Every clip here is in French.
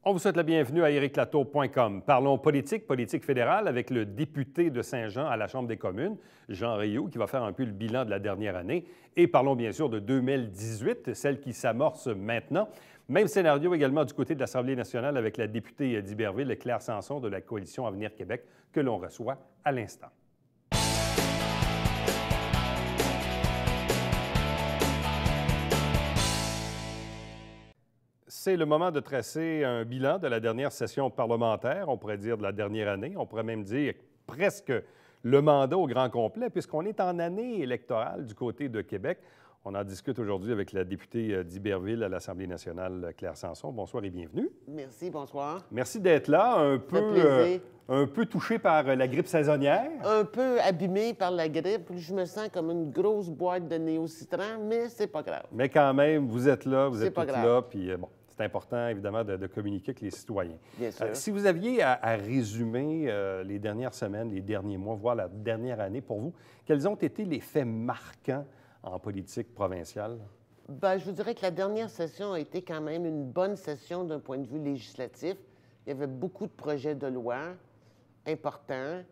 On vous souhaite la bienvenue à ériclatour.com. Parlons politique, politique fédérale, avec le député de Saint-Jean à la Chambre des communes, Jean Rioux, qui va faire un peu le bilan de la dernière année. Et parlons bien sûr de 2018, celle qui s'amorce maintenant. Même scénario également du côté de l'Assemblée nationale avec la députée d'Iberville, Claire Sanson, de la Coalition Avenir Québec, que l'on reçoit à l'instant. C'est le moment de tracer un bilan de la dernière session parlementaire, on pourrait dire de la dernière année, on pourrait même dire presque le mandat au grand complet, puisqu'on est en année électorale du côté de Québec. On en discute aujourd'hui avec la députée d'Iberville à l'Assemblée nationale, Claire Sanson. Bonsoir et bienvenue. Merci, bonsoir. Merci d'être là, un peu touché par la grippe saisonnière. Un peu abîmé par la grippe, je me sens comme une grosse boîte de néo-citran, mais c'est pas grave. Mais quand même, vous êtes là, vous êtes pas toutes grave. là, puis bon. C'est important, évidemment, de communiquer avec les citoyens. Bien sûr. Si vous aviez à résumer les dernières semaines, les derniers mois, voire la dernière année pour vous, quels ont été les faits marquants en politique provinciale? Bien, je vous dirais que la dernière session a été quand même une bonne session d'un point de vue législatif. Il y avait beaucoup de projets de loi importants.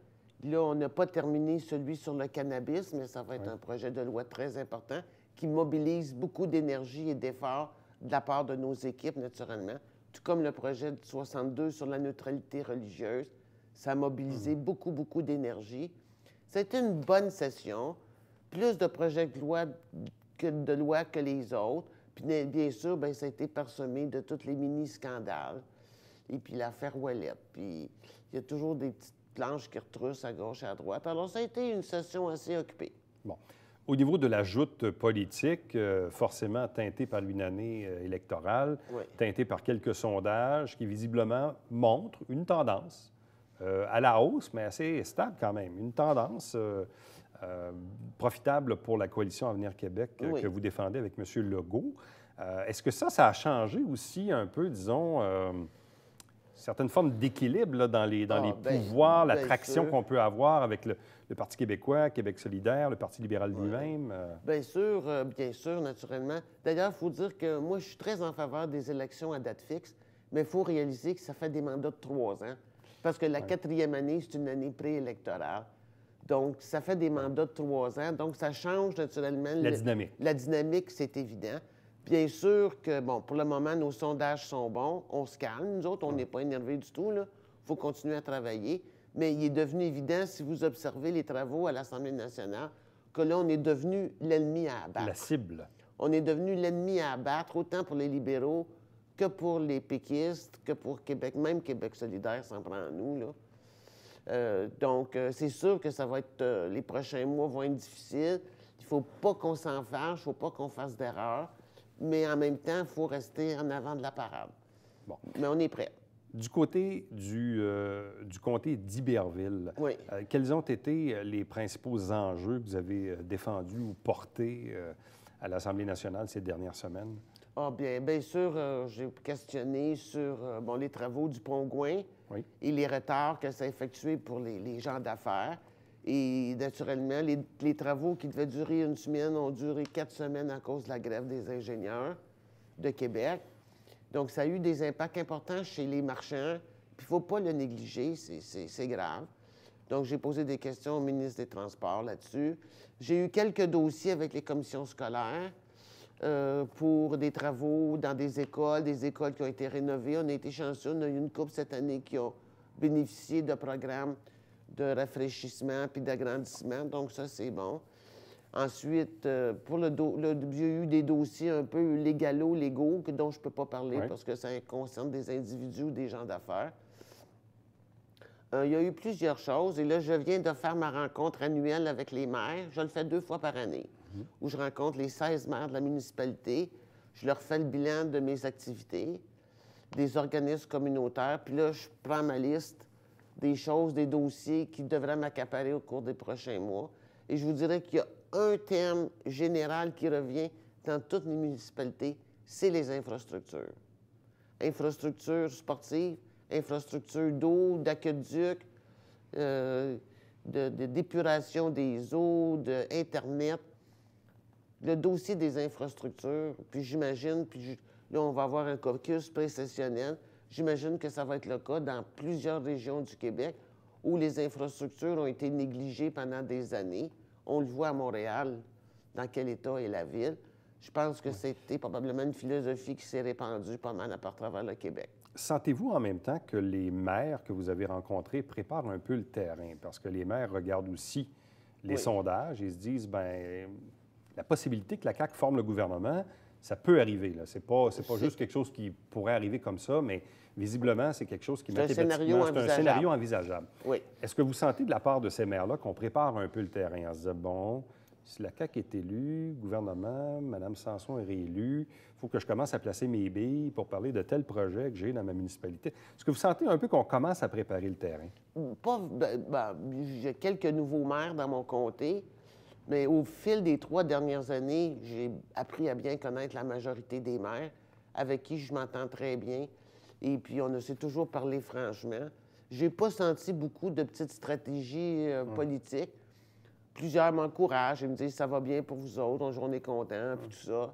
Là, on n'a pas terminé celui sur le cannabis, mais ça va être un projet de loi très important qui mobilise beaucoup d'énergie et d'efforts de la part de nos équipes, naturellement, tout comme le projet de 62 sur la neutralité religieuse. Ça a mobilisé beaucoup d'énergie. C'était une bonne session, plus de projets de loi que les autres. Puis bien sûr, bien, ça a été parsemé de tous les mini-scandales. Et puis l'affaire Ouellette. Puis il y a toujours des petites planches qui retroussent à gauche et à droite. Alors ça a été une session assez occupée. Bon. Au niveau de la joute politique, forcément teintée par une année électorale, teintée par quelques sondages qui visiblement montrent une tendance à la hausse, mais assez stable quand même, une tendance profitable pour la Coalition Avenir Québec que vous défendez avec M. Legault. Est-ce que ça a changé aussi un peu, disons, certaines formes d'équilibre dans les pouvoirs, l'attraction qu'on peut avoir avec le Parti québécois, Québec solidaire, le Parti libéral lui-même? Bien sûr, naturellement. D'ailleurs, il faut dire que moi, je suis très en faveur des élections à date fixe, mais il faut réaliser que ça fait des mandats de 3 ans, parce que la 4e année, c'est une année préélectorale. Donc, ça fait des mandats de 3 ans, donc ça change naturellement... La dynamique. La dynamique, c'est évident. Bien sûr que, bon, pour le moment, nos sondages sont bons, on se calme. Nous autres, on n'est pas énervés du tout, là. Il faut continuer à travailler. Mais il est devenu évident, si vous observez les travaux à l'Assemblée nationale, que là, on est devenu l'ennemi à abattre. La cible. On est devenu l'ennemi à abattre, autant pour les libéraux que pour les péquistes, que pour Québec. Même Québec solidaire s'en prend à nous, là. Donc, c'est sûr que ça va être... les prochains mois vont être difficiles. Il ne faut pas qu'on s'en fâche, il ne faut pas qu'on fasse d'erreurs. Mais en même temps, il faut rester en avant de la parade. Bon. Mais on est prêt. Du côté du comté d'Iberville, quels ont été les principaux enjeux que vous avez défendus ou portés à l'Assemblée nationale ces dernières semaines? Ah bien sûr, j'ai questionné sur les travaux du Pont-Gouin et les retards que ça a effectué pour les gens d'affaires. Et naturellement, les travaux qui devaient durer 1 semaine ont duré 4 semaines à cause de la grève des ingénieurs de Québec. Donc, ça a eu des impacts importants chez les marchands. Puis, il ne faut pas le négliger, c'est grave. Donc, j'ai posé des questions au ministre des Transports là-dessus. J'ai eu quelques dossiers avec les commissions scolaires pour des travaux dans des écoles qui ont été rénovées. On a été chanceux, on a eu une couple cette année qui ont bénéficié de programmes de rafraîchissement puis d'agrandissement. Donc, ça, c'est bon. Ensuite, pour il y a eu des dossiers un peu légaux, dont je ne peux pas parler parce que ça concerne des individus ou des gens d'affaires. Il y a eu plusieurs choses. Et là, je viens de faire ma rencontre annuelle avec les maires. Je le fais 2 fois par année, où je rencontre les 16 maires de la municipalité. Je leur fais le bilan de mes activités, des organismes communautaires. Puis là, je prends ma liste des choses, des dossiers qui devraient m'accaparer au cours des prochains mois. Et je vous dirais qu'il y a un terme général qui revient dans toutes les municipalités, c'est les infrastructures. Infrastructures sportives, infrastructures d'eau, d'aqueduc, d'épuration des eaux, d'Internet. Le dossier des infrastructures, puis j'imagine, là, on va avoir un caucus pré-sessionnel. j'imagine que ça va être le cas dans plusieurs régions du Québec où les infrastructures ont été négligées pendant des années. On le voit à Montréal, dans quel état est la ville. Je pense que c'était probablement une philosophie qui s'est répandue pas mal à travers le Québec. Sentez-vous en même temps que les maires que vous avez rencontrés préparent un peu le terrain? Parce que les maires regardent aussi les sondages et se disent, bien, la possibilité que la CAQ forme le gouvernement, ça peut arriver. Ce n'est pas juste quelque chose qui pourrait arriver comme ça, mais visiblement, c'est quelque chose qui c'est un scénario envisageable. Oui. Est-ce que vous sentez de la part de ces maires-là qu'on prépare un peu le terrain en se disant, bon, si la CAQ est élue, gouvernement, Mme Sanson est réélue, il faut que je commence à placer mes billes pour parler de tel projet que j'ai dans ma municipalité. Est-ce que vous sentez un peu qu'on commence à préparer le terrain? J'ai quelques nouveaux maires dans mon comté, mais au fil des 3 dernières années, j'ai appris à bien connaître la majorité des maires avec qui je m'entends très bien. Et puis, on s'est toujours parlé franchement. Je n'ai pas senti beaucoup de petites stratégies politiques. Plusieurs m'encouragent et me disent « ça va bien pour vous autres, on est contents », puis tout ça.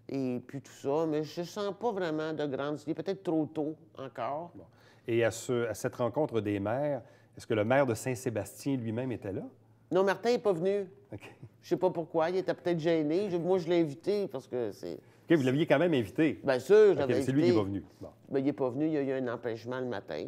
Et puis tout ça, mais je ne sens pas vraiment de grandes idées, peut-être trop tôt encore. Bon. Et à cette rencontre des maires, est-ce que le maire de Saint-Sébastien lui-même était là? Non, Martin n'est pas venu. Okay. Je ne sais pas pourquoi, il était peut-être gêné. Moi, je l'ai invité parce que c'est... OK, vous l'aviez quand même invité? Bien sûr, je l'avais invité. C'est lui qui n'est pas venu? Bon. Bien, il n'est pas venu, il y a eu un empêchement le matin.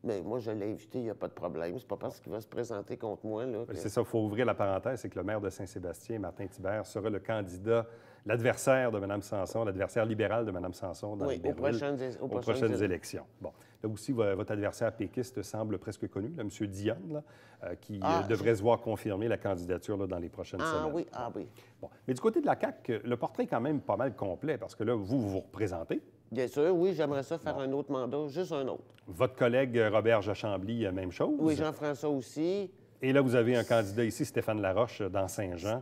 Mais moi, je l'ai invité, il n'y a pas de problème. C'est pas parce qu'il va se présenter contre moi. C'est ça, il faut ouvrir la parenthèse, c'est que le maire de Saint-Sébastien, Martin Thibert, sera le candidat, l'adversaire de Mme Sanson, l'adversaire libéral de Mme Sanson dans aux prochaines élections. Bon. Là aussi, votre adversaire péquiste semble presque connu, là, M. Dionne, là, qui devrait se voir confirmer la candidature là, dans les prochaines semaines. Ah oui. Bon. Mais du côté de la CAQ, le portrait est quand même pas mal complet, parce que là, vous représentez. Bien sûr, oui, j'aimerais ça faire un autre mandat, juste un autre. Votre collègue Robert Chambly, même chose? Oui, Jean-François aussi. Et là, vous avez un candidat ici, Stéphane Laroche, dans Saint-Jean,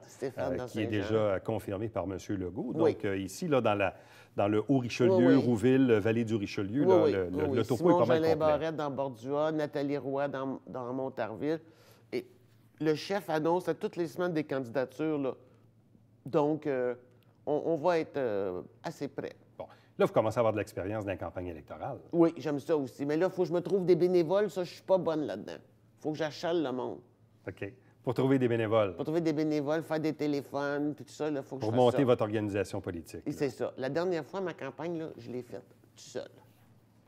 qui est déjà confirmé par M. Legault. Donc, ici, là, dans le Haut-Richelieu, Rouville, Vallée du Richelieu, le topo est pas mal complet. Barrette dans Bordua, Nathalie Roy dans Montarville. Et le chef annonce à toutes les semaines des candidatures, là. Donc, on va être assez prêts. Bon. Là, vous commencez à avoir de l'expérience dans la campagne électorale. Oui, j'aime ça aussi. Mais là, il faut que je me trouve des bénévoles. Ça, je suis pas bonne là-dedans. Il faut que j'achale le monde. OK. Pour trouver des bénévoles. Pour trouver des bénévoles, faire des téléphones, puis tout ça, il faut que je fasse ça. Pour monter votre organisation politique. Et c'est ça. La dernière fois, ma campagne, là, je l'ai faite tout seul.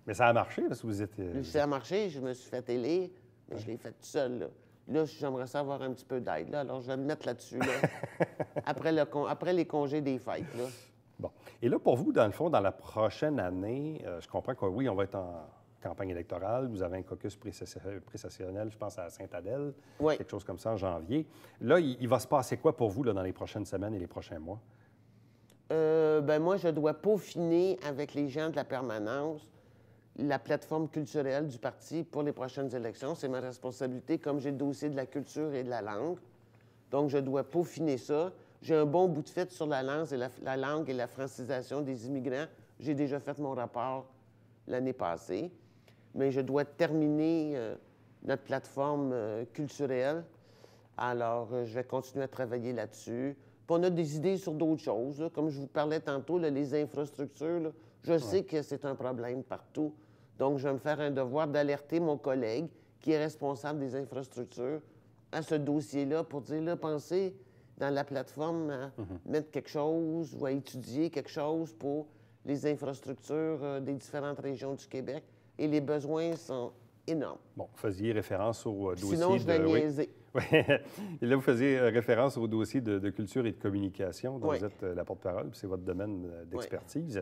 Mais ça a marché parce que vous êtes... Ça a marché, je me suis fait élire, mais je l'ai fait tout seul, là. Là, j'aimerais ça avoir un petit peu d'aide, là. Alors, je vais me mettre là-dessus, là, après les congés des fêtes, là. Bon. Et là, pour vous, dans le fond, dans la prochaine année, je comprends que oui, on va être en campagne électorale. Vous avez un caucus précessionnel, je pense, à Sainte-Adèle, quelque chose comme ça, en janvier. Là, il va se passer quoi pour vous là, dans les prochaines semaines et les prochains mois? Moi, je dois peaufiner avec les gens de la permanence la plateforme culturelle du parti pour les prochaines élections. C'est ma responsabilité, comme j'ai le dossier de la culture et de la langue. Donc, je dois peaufiner ça. J'ai un bon bout de fait sur la langue et la francisation des immigrants. J'ai déjà fait mon rapport l'année passée. Mais je dois terminer notre plateforme culturelle. Alors, je vais continuer à travailler là-dessus. Puis on a des idées sur d'autres choses. Là. Comme je vous parlais tantôt, là, les infrastructures, là, je sais que c'est un problème partout. Donc, je vais me faire un devoir d'alerter mon collègue qui est responsable des infrastructures à ce dossier-là pour dire, là, pensez dans la plateforme à mettre quelque chose ou à étudier quelque chose pour les infrastructures des différentes régions du Québec. Et les besoins sont énormes. Bon, vous faisiez référence au dossier Sinon, je vais niaiser. Oui. Et là, vous faisiez référence au dossier de culture et de communication dont vous êtes la porte-parole, puis c'est votre domaine d'expertise.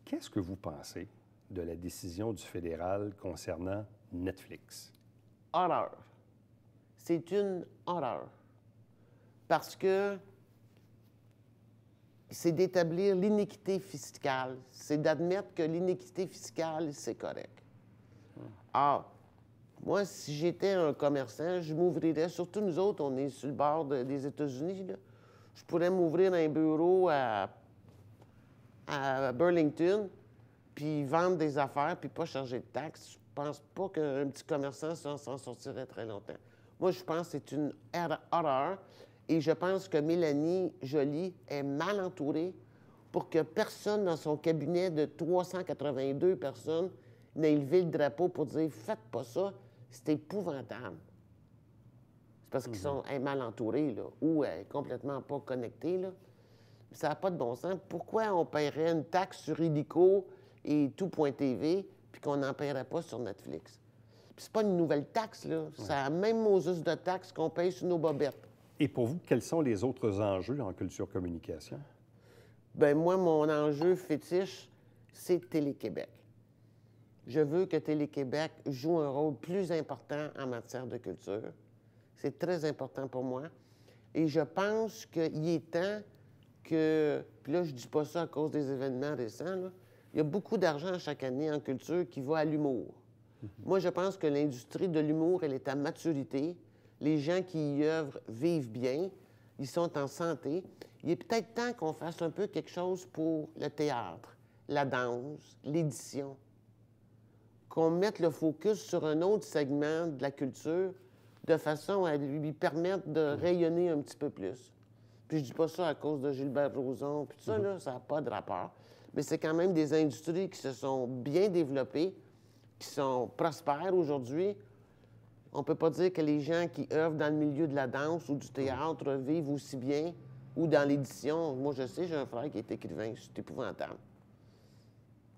Qu'est-ce que vous pensez de la décision du fédéral concernant Netflix? Horreur. C'est une horreur. Parce que c'est d'établir l'iniquité fiscale. C'est d'admettre que l'iniquité fiscale, c'est correct. Moi, si j'étais un commerçant, je m'ouvrirais, surtout nous autres, on est sur le bord des États-Unis, là. Je pourrais m'ouvrir un bureau à Burlington, puis vendre des affaires, puis pas charger de taxes. Je pense pas qu'un petit commerçant s'en sortirait très longtemps. Moi, je pense que c'est une horreur, et je pense que Mélanie Joly est mal entourée pour que personne dans son cabinet de 382 personnes il a élevé le drapeau pour dire « Faites pas ça, c'est épouvantable. » C'est parce qu'ils sont mal entourés, là, ou complètement pas connectés, là. Ça n'a pas de bon sens. Pourquoi on paierait une taxe sur Illico et tout.tv puis qu'on n'en paierait pas sur Netflix? Puis c'est pas une nouvelle taxe, là. C'est la même Moses de taxe qu'on paye sur nos bobettes. Et pour vous, quels sont les autres enjeux en culture-communication? Bien, moi, mon enjeu fétiche, c'est Télé-Québec. Je veux que Télé-Québec joue un rôle plus important en matière de culture. C'est très important pour moi. Et je pense qu'il est temps que... Puis là, je dis pas ça à cause des événements récents, là. Il y a beaucoup d'argent chaque année en culture qui va à l'humour. Moi, je pense que l'industrie de l'humour, elle est à maturité. Les gens qui y œuvrent vivent bien. Ils sont en santé. Il est peut-être temps qu'on fasse un peu quelque chose pour le théâtre, la danse, l'édition. Qu'on mette le focus sur un autre segment de la culture de façon à lui permettre de rayonner un petit peu plus. Puis je dis pas ça à cause de Gilbert Rozon, puis tout ça, là, ça n'a pas de rapport. Mais c'est quand même des industries qui se sont bien développées, qui sont prospères aujourd'hui. On ne peut pas dire que les gens qui œuvrent dans le milieu de la danse ou du théâtre vivent aussi bien, ou dans l'édition. Moi, je sais, j'ai un frère qui est écrivain, c'est épouvantable.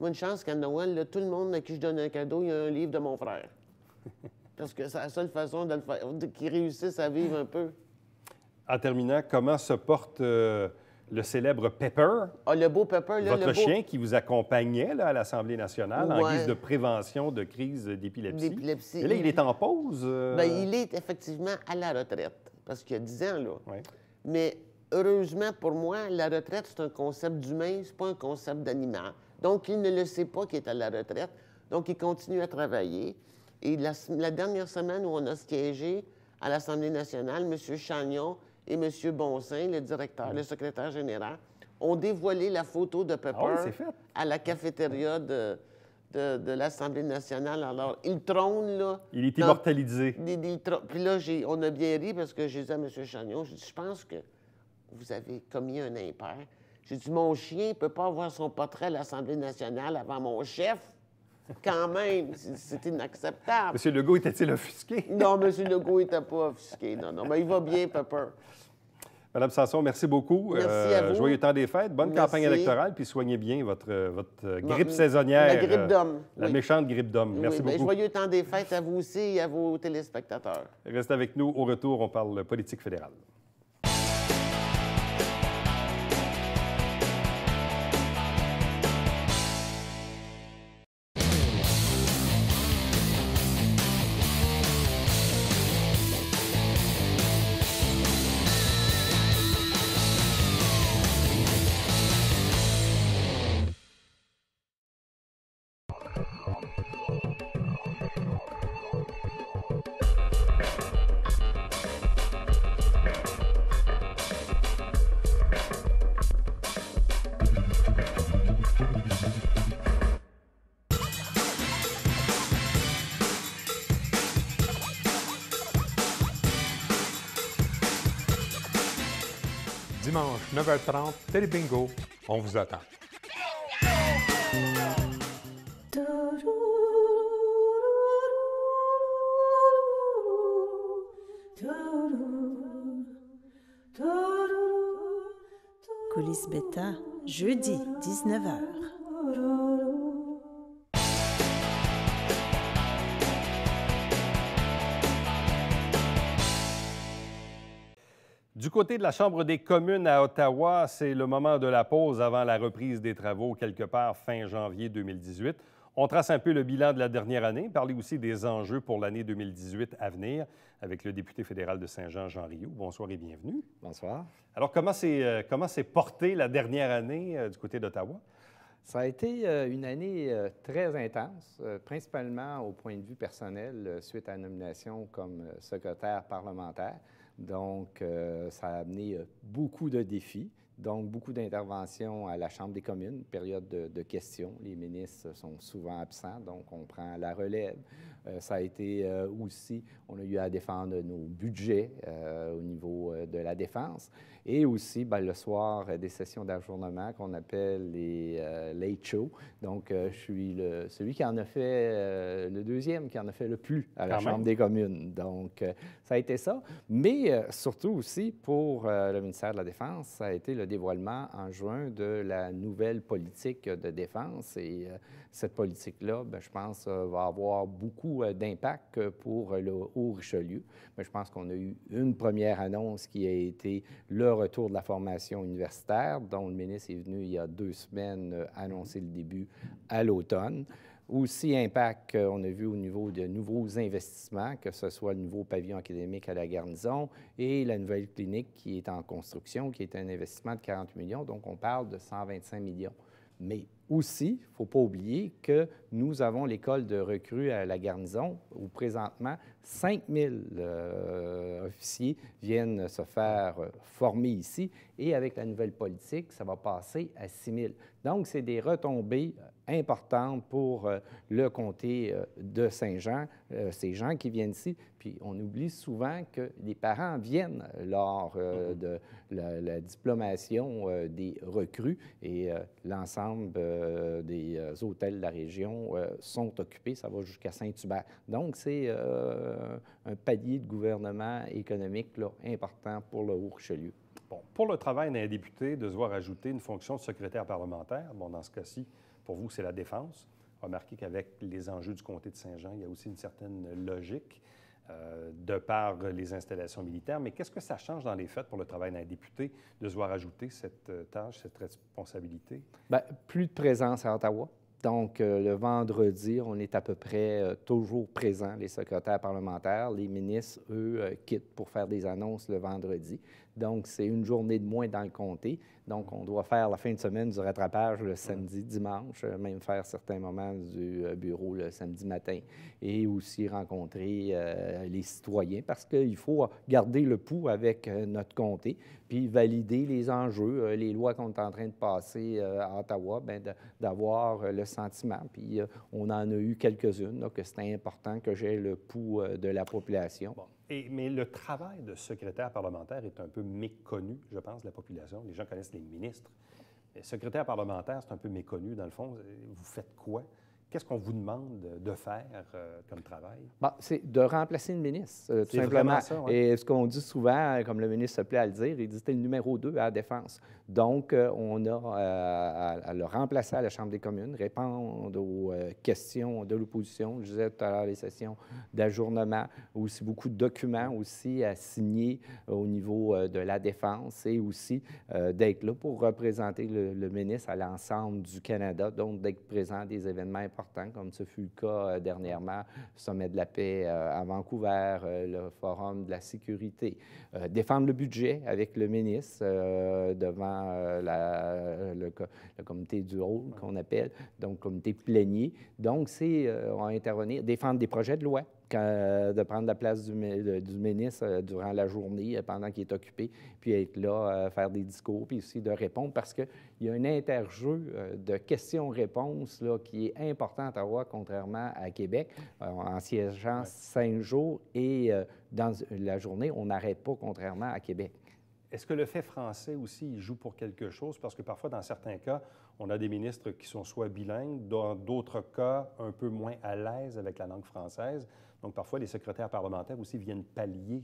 Moi, une chance qu'à Noël, là, tout le monde à qui je donne un cadeau, il y a un livre de mon frère. Parce que c'est la seule façon de le faire, qu'ils réussissent à vivre un peu. En terminant, comment se porte le célèbre Pepper? Ah, le beau Pepper, là, Votre chien qui vous accompagnait là, à l'Assemblée nationale en Ouais. guise de prévention de crise d'épilepsie. D'épilepsie. Et là, il est en pause? Bien, il est effectivement à la retraite, parce qu'il y a 10 ans, là. Ouais. Mais heureusement pour moi, la retraite, c'est un concept d'humain, c'est pas un concept d'animal. Donc, il ne le sait pas qu'il est à la retraite. Donc, il continue à travailler. Et la dernière semaine où on a siégé à l'Assemblée nationale, M. Chagnon et M. Bonsaint, le directeur, le secrétaire général, ont dévoilé la photo de Pepper Ah oui, c'est fait. à la cafétéria de l'Assemblée nationale. Alors, il trône, là. Il est immortalisé. Puis là, on a bien ri parce que j'ai dit à M. Chagnon, j'ai dit, je pense que vous avez commis un impair. J'ai dit, mon chien ne peut pas avoir son portrait à l'Assemblée nationale avant mon chef. Quand même, c'est inacceptable. M. Legault était-il offusqué? Non, M. Legault n'était pas offusqué. Non, non, mais il va bien, Pepper. Madame Sanson, merci beaucoup. Merci à vous. Joyeux temps des fêtes, bonne Merci. campagne électorale, puis soignez bien votre grippe saisonnière. La grippe d'homme. La oui. méchante grippe d'homme. Merci Oui, bien, beaucoup. joyeux temps des fêtes à vous aussi et à vos téléspectateurs. Restez avec nous. Au retour, on parle politique fédérale. Dimanche, 9h30, Télébingo, on vous attend. Coulisses Bêta, jeudi, 19h. Du côté de la Chambre des communes à Ottawa, c'est le moment de la pause avant la reprise des travaux, quelque part fin janvier 2018. On trace un peu le bilan de la dernière année, parler aussi des enjeux pour l'année 2018 à venir avec le député fédéral de Saint-Jean, Jean Rioux. Bonsoir et bienvenue. Bonsoir. Alors, comment s'est portée la dernière année du côté d'Ottawa? Ça a été une année très intense, principalement au point de vue personnel, suite à la nomination comme secrétaire parlementaire. Donc, ça a amené beaucoup de défis, donc beaucoup d'interventions à la Chambre des communes, période de questions. Les ministres sont souvent absents, donc on prend la relève. Ça a été aussi, on a eu à défendre nos budgets au niveau de la défense. Et aussi, bien, le soir, des sessions d'ajournement qu'on appelle les late shows. Donc, je suis celui qui en a fait, le deuxième qui en a fait le plus à la Chambre des communes. Donc, ça a été ça. Mais surtout aussi, pour le ministère de la Défense, ça a été le dévoilement en juin de la nouvelle politique de défense. Et cette politique-là, bien, je pense, va avoir beaucoup d'impact pour le Haut-Richelieu. Mais je pense qu'on a eu une première annonce qui a été le retour de la formation universitaire, dont le ministre est venu il y a 2 semaines annoncer le début à l'automne. Aussi, impact, on a vu au niveau de nouveaux investissements, que ce soit le nouveau pavillon académique à la garnison et la nouvelle clinique qui est en construction, qui est un investissement de 40 millions. Donc, on parle de 125 millions. Mais aussi, il ne faut pas oublier que nous avons l'école de recrues à la garnison où présentement 5 000 officiers viennent se faire former ici et avec la nouvelle politique, ça va passer à 6 000. Donc, c'est des retombées importantes pour le comté de Saint-Jean, ces gens qui viennent ici. Puis, on oublie souvent que les parents viennent lors de la diplomation des recrues et l'ensemble des hôtels de la région sont occupés. Ça va jusqu'à Saint-Hubert. Donc, c'est un palier de gouvernement économique là, important pour le Haut-Richelieu. Bon, pour le travail d'un député, de se voir ajouter une fonction de secrétaire parlementaire, bon, dans ce cas-ci, pour vous, c'est la défense. Remarquez qu'avec les enjeux du comté de Saint-Jean, il y a aussi une certaine logique de par les installations militaires. Mais qu'est-ce que ça change dans les faits pour le travail d'un député de se voir ajouter cette tâche, cette responsabilité? Bien, plus de présence à Ottawa. Donc, le vendredi, on est à peu près toujours présents, les secrétaires parlementaires. Les ministres, eux, quittent pour faire des annonces le vendredi. Donc, c'est une journée de moins dans le comté. Donc, on doit faire la fin de semaine du rattrapage le samedi, dimanche, même faire certains moments du bureau le samedi matin et aussi rencontrer les citoyens parce qu'il faut garder le pouls avec notre comté puis valider les enjeux, les lois qu'on est en train de passer à Ottawa, bien, d'avoir le sentiment. Puis, on en a eu quelques-unes, là, que c'était important que j'ai le pouls de la population. Bon. Mais le travail de secrétaire parlementaire est un peu méconnu, je pense, de la population. Les gens connaissent les ministres. Mais secrétaire parlementaire, c'est un peu méconnu, dans le fond. Vous faites quoi? Qu'est-ce qu'on vous demande de faire comme travail? Bon, c'est de remplacer le ministre, tout simplement. Ça, ouais. Et ce qu'on dit souvent, comme le ministre se plaît à le dire, il dit que c'était le numéro 2 à la défense. Donc, on a à le remplacer à la Chambre des communes, répondre aux questions de l'opposition. Je disais tout à l'heure, les sessions d'ajournement, aussi beaucoup de documents aussi à signer au niveau de la défense et aussi d'être là pour représenter le ministre à l'ensemble du Canada, donc d'être présent à des événements importants, comme ce fut le cas dernièrement, le Sommet de la paix à Vancouver, le Forum de la sécurité. Défendre le budget avec le ministre devant le comité du rôle qu'on appelle, donc comité plénier. Donc, c'est on va intervenir, défendre des projets de loi, de prendre la place du ministre durant la journée pendant qu'il est occupé, puis être là, faire des discours, puis aussi de répondre, parce qu'il y a un interjeu de questions-réponses là, qui est important à Ottawa, contrairement à Québec, en siégeant 5 jours, et dans la journée, on n'arrête pas, contrairement à Québec. Est-ce que le fait français aussi, il joue pour quelque chose? Parce que parfois, dans certains cas, on a des ministres qui sont soit bilingues, dans d'autres cas, un peu moins à l'aise avec la langue française. Donc, parfois, les secrétaires parlementaires aussi viennent pallier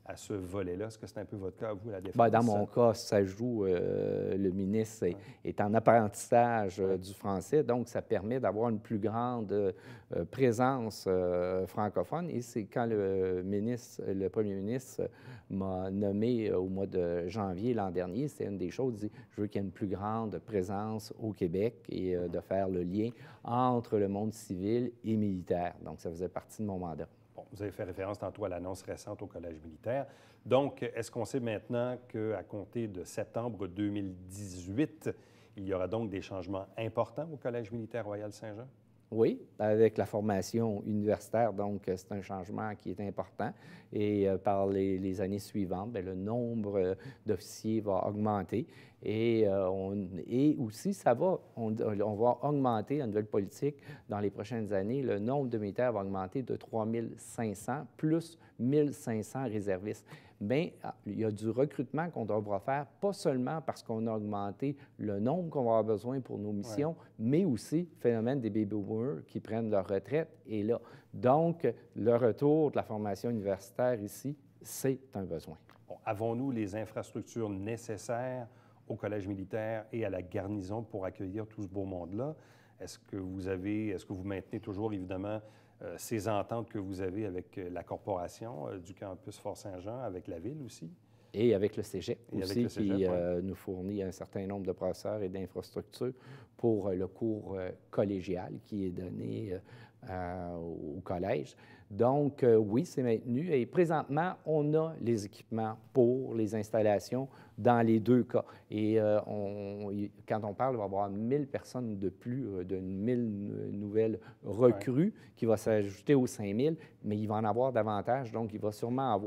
à ce volet-là. Est-ce que c'est un peu votre cas, vous, à la défense? Bien, dans mon cas, ça joue. Le ministre est en apprentissage du français, donc ça permet d'avoir une plus grande présence francophone. Et c'est quand le premier ministre m'a nommé au mois de janvier l'an dernier, c'était une des choses, il dit, je veux qu'il y ait une plus grande présence au Québec et de faire le lien entre le monde civil et militaire. Donc, ça faisait partie de mon mandat. Bon, vous avez fait référence tantôt à l'annonce récente au Collège militaire. Donc, est-ce qu'on sait maintenant qu'à compter de septembre 2018, il y aura donc des changements importants au Collège militaire Royal Saint-Jean? Oui, avec la formation universitaire, donc c'est un changement qui est important. Et par les années suivantes, bien, le nombre d'officiers va augmenter. Et aussi, on va augmenter la nouvelle politique dans les prochaines années. Le nombre de militaires va augmenter de 3 500 plus 1 500 réservistes. Bien, il y a du recrutement qu'on devra faire, pas seulement parce qu'on a augmenté le nombre qu'on va avoir besoin pour nos missions, mais aussi le phénomène des baby boomers qui prennent leur retraite est là. Donc, le retour de la formation universitaire ici, c'est un besoin. Bon, avons-nous les infrastructures nécessaires au Collège militaire et à la garnison pour accueillir tout ce beau monde-là? Est-ce que vous maintenez toujours, évidemment, ces ententes que vous avez avec la corporation du campus Fort-Saint-Jean, avec la ville aussi? Et avec le cégep aussi, qui nous fournit un certain nombre de professeurs et d'infrastructures pour le cours collégial qui est donné au collège. Donc, oui, c'est maintenu. Et présentement, on a les équipements pour les installations dans les deux cas. Et quand on parle, il va y avoir 1 000 personnes de plus, de 1 000 nouvelles recrues qui vont s'ajouter aux 5 000, mais il va en avoir davantage. Donc, il va sûrement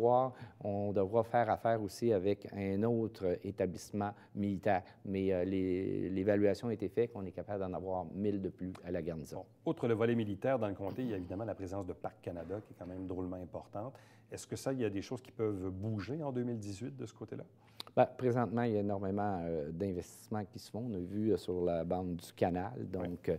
on devra faire affaire aussi avec un autre établissement militaire. Mais l'évaluation a été faite qu'on est capable d'en avoir 1 000 de plus à la garnison. Bon, outre le volet militaire, dans le comté, il y a évidemment la présence de Parc Canada qui est quand même drôlement importante. Est-ce que il y a des choses qui peuvent bouger en 2018 de ce côté-là? Bien, présentement, il y a énormément d'investissements qui se font. On a vu sur la bande du canal. Donc,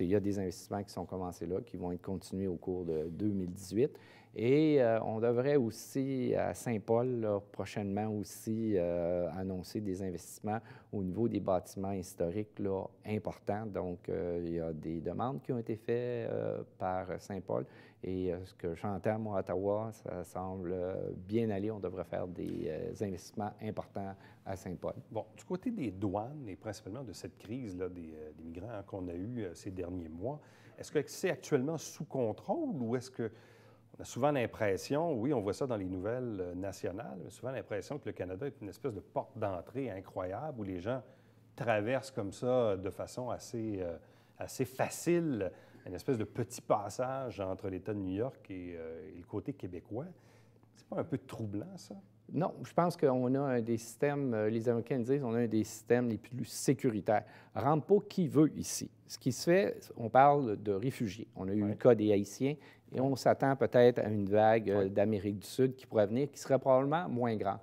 il y a des investissements qui sont commencés là, qui vont être continués au cours de 2018. Et on devrait aussi, à Saint-Paul, là, prochainement aussi, annoncer des investissements au niveau des bâtiments historiques là, importants. Donc, il y a des demandes qui ont été faites par Saint-Paul. Et ce que j'entends, moi, à Ottawa, ça semble bien aller. On devrait faire des investissements importants à Saint-Paul. Bon, du côté des douanes et principalement de cette crise là, des migrants qu'on a eue ces derniers mois, est-ce que c'est actuellement sous contrôle ou est-ce que on a souvent l'impression, oui, on voit ça dans les nouvelles nationales, mais souvent l'impression que le Canada est une espèce de porte d'entrée incroyable où les gens traversent comme ça de façon assez facile, une espèce de petit passage entre l'État de New York et le côté québécois. C'est pas un peu troublant, ça? Non, je pense qu'on a un des systèmes, les Américains disent, on a un des systèmes les plus sécuritaires. Rentre pas qui veut ici. Ce qui se fait, on parle de réfugiés. On a eu le cas des Haïtiens et on s'attend peut-être à une vague d'Amérique du Sud qui pourrait venir, qui serait probablement moins grande.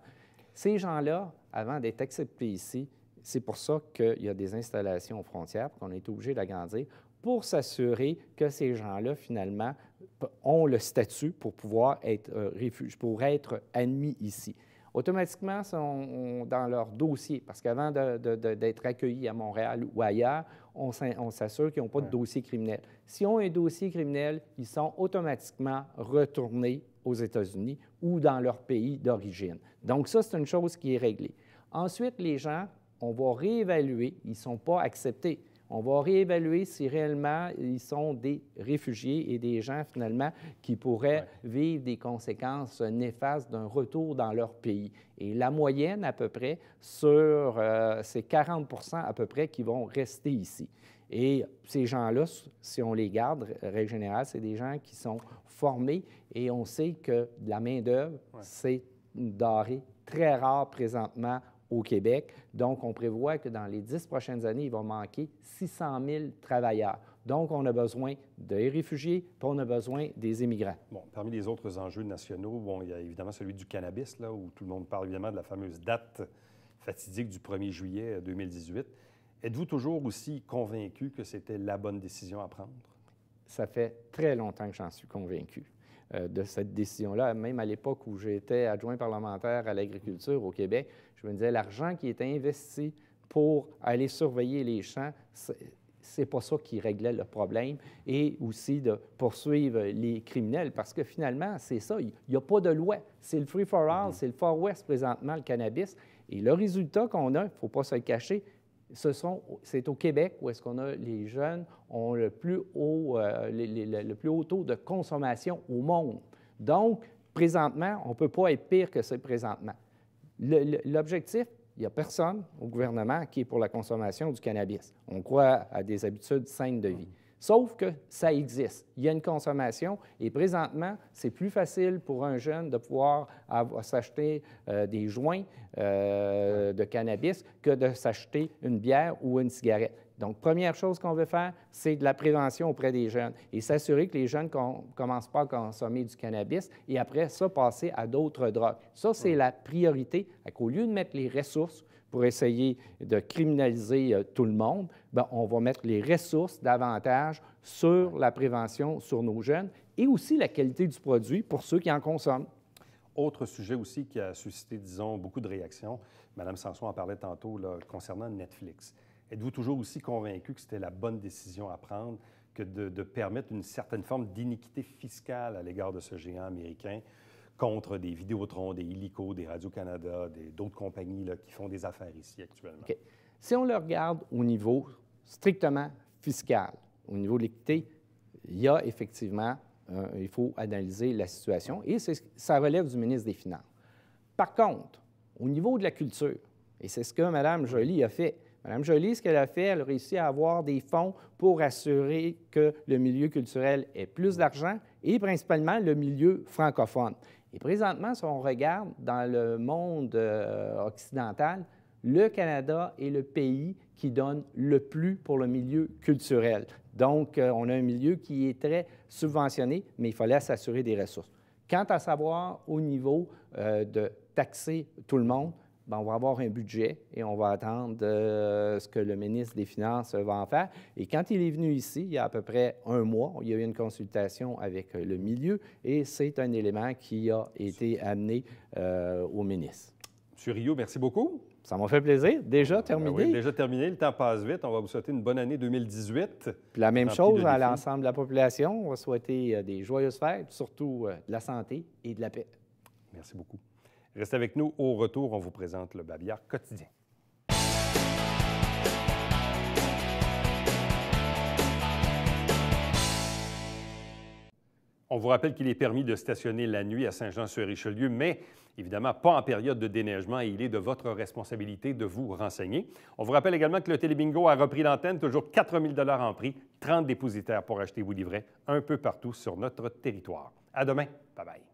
Ces gens-là, avant d'être acceptés ici, c'est pour ça qu'il y a des installations aux frontières, qu'on a été obligé d'agrandir, pour s'assurer que ces gens-là, finalement, ont le statut pour pouvoir être pour être admis ici. Automatiquement, sont dans leur dossier, parce qu'avant d'être accueillis à Montréal ou ailleurs, on s'assure qu'ils n'ont pas de dossier criminel. S'ils ont un dossier criminel, ils sont automatiquement retournés aux États-Unis ou dans leur pays d'origine. Donc ça, c'est une chose qui est réglée. Ensuite, les gens, on va réévaluer, ils ne sont pas acceptés. On va réévaluer si réellement ils sont des réfugiés et des gens, finalement, qui pourraient vivre des conséquences néfastes d'un retour dans leur pays. Et la moyenne, à peu près, c'est 40 à peu près qui vont rester ici. Et ces gens-là, si on les garde, règle générale, c'est des gens qui sont formés et on sait que la main-d'œuvre, c'est une denrée très rare présentement au Québec. Donc, on prévoit que dans les 10 prochaines années, il va manquer 600 000 travailleurs. Donc, on a besoin des réfugiés, puis on a besoin des immigrants. Bon, parmi les autres enjeux nationaux, bon, il y a évidemment celui du cannabis, là, où tout le monde parle évidemment de la fameuse date fatidique du 1er juillet 2018. Êtes-vous toujours aussi convaincu que c'était la bonne décision à prendre? Ça fait très longtemps que j'en suis convaincu de cette décision-là. Même à l'époque où j'étais adjoint parlementaire à l'agriculture au Québec, je me disais, l'argent qui était investi pour aller surveiller les champs, c'est pas ça qui réglait le problème, et aussi de poursuivre les criminels, parce que finalement, c'est ça, il n'y a pas de loi. C'est le free-for-all, c'est le Far West présentement, le cannabis, et le résultat qu'on a, il ne faut pas se le cacher, c'est au Québec où est-ce qu'on a les jeunes ont le plus haut taux de consommation au monde. Donc, présentement, on ne peut pas être pire que c'est présentement. L'objectif, il n'y a personne au gouvernement qui est pour la consommation du cannabis. On croit à des habitudes saines de vie. Sauf que ça existe. Il y a une consommation et présentement, c'est plus facile pour un jeune de pouvoir s'acheter des joints de cannabis que de s'acheter une bière ou une cigarette. Donc, première chose qu'on veut faire, c'est de la prévention auprès des jeunes et s'assurer que les jeunes ne commencent pas à consommer du cannabis et après ça, passer à d'autres drogues. Ça, c'est la priorité. Au lieu de mettre les ressources pour essayer de criminaliser tout le monde, bien, on va mettre les ressources davantage sur la prévention sur nos jeunes et aussi la qualité du produit pour ceux qui en consomment. Autre sujet aussi qui a suscité, disons, beaucoup de réactions, Mme Sanson en parlait tantôt, là, concernant Netflix. Êtes-vous toujours aussi convaincu que c'était la bonne décision à prendre que de permettre une certaine forme d'iniquité fiscale à l'égard de ce géant américain contre des Vidéotron, des Illico, des Radio-Canada, d'autres compagnies là, qui font des affaires ici actuellement? OK. Si on le regarde au niveau strictement fiscal, au niveau de l'équité, il y a effectivement, il faut analyser la situation et ça relève du ministre des Finances. Par contre, au niveau de la culture, et c'est ce que Mme Joly a fait, Mme Joly, ce qu'elle a fait, elle a réussi à avoir des fonds pour assurer que le milieu culturel ait plus d'argent et principalement le milieu francophone. Et présentement, si on regarde dans le monde occidental, le Canada est le pays qui donne le plus pour le milieu culturel. Donc, on a un milieu qui est très subventionné, mais il fallait s'assurer des ressources. Quant à savoir au niveau de taxer tout le monde, bien, on va avoir un budget et on va attendre ce que le ministre des Finances va en faire. Et quand il est venu ici, il y a à peu près un mois, il y a eu une consultation avec le milieu et c'est un élément qui a été amené au ministre. M. Rioux, merci beaucoup. Ça m'a fait plaisir. Déjà terminé. Oui, déjà terminé. Le temps passe vite. On va vous souhaiter une bonne année 2018. Puis la même chose à l'ensemble de la population. On va souhaiter des joyeuses fêtes, surtout de la santé et de la paix. Merci beaucoup. Restez avec nous. Au retour, on vous présente le Babillard quotidien. On vous rappelle qu'il est permis de stationner la nuit à Saint-Jean-sur-Richelieu, mais évidemment pas en période de déneigement et il est de votre responsabilité de vous renseigner. On vous rappelle également que le Télébingo a repris l'antenne, toujours 4 000 $ en prix, 30 dépositaires pour acheter vos livrets un peu partout sur notre territoire. À demain. Bye-bye.